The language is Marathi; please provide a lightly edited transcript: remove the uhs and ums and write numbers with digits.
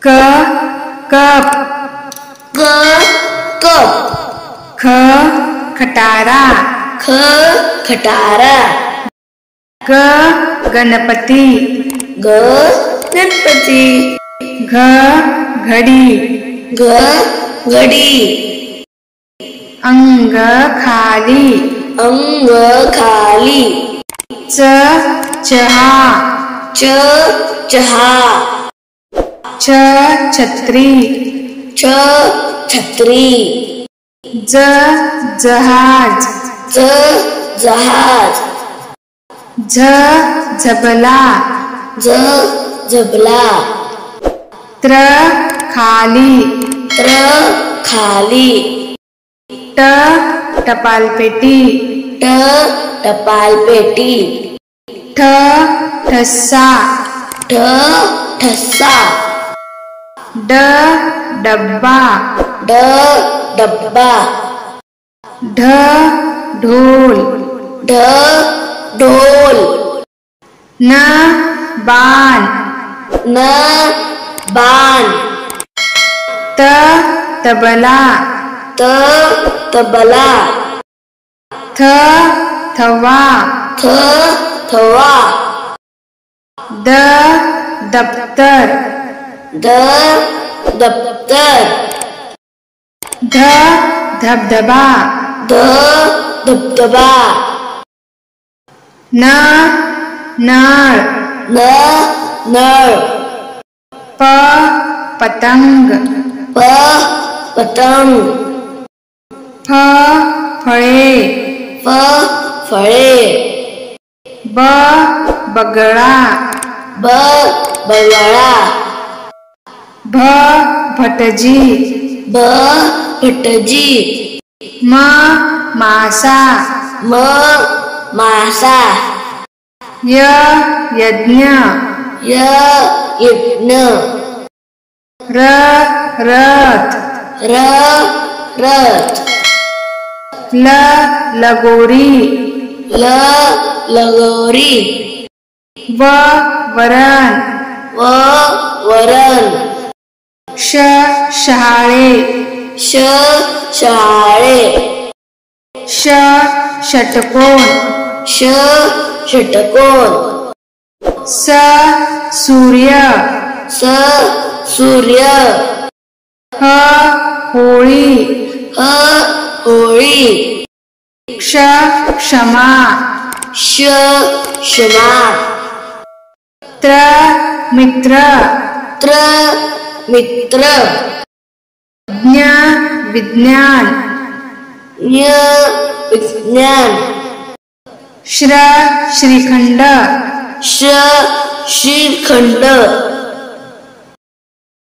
क कप ग कप ख खटारा ख खटारा ग गणपती ग गणपती घ घडी घ घडी अंग खाली अंग खाली च चहा च चहा छ छत्री छ छत्री ज जहाज ज जहाज झ झबला ज झबला त्र खाली त्र खाली ट टपालपेटी ट टपालपेटी ठ ठस्सा ठ ठस्सा ड डब्बा ड डब्बा ढ ढोल ढ ढोल न बाण न बाण त तबला त तबला थ थवा थ थवा द दप्तर ध दप्तर ध धबधबा ध धबधबा न नळ न नळ प पतंग प पतंग फ फळे फ फळे ब बगळा ब बगळा भ भटजी भ भटजी म मासा म मासा य यज्ञ य यज्ञ र रथ र रथ ल लगोरी ल लगोरी व वरण व वरण श शहाळे श शहाळे ष षटकोन ष षटकोन स सूर्य स सूर्य ह होळी ह होळी क्ष क्षमा श क्षमा त्र मित्र त्र मित्र ज्ञ विज्ञान ज्ञ विज्ञान श्र श्रीखंड श श्रीखंड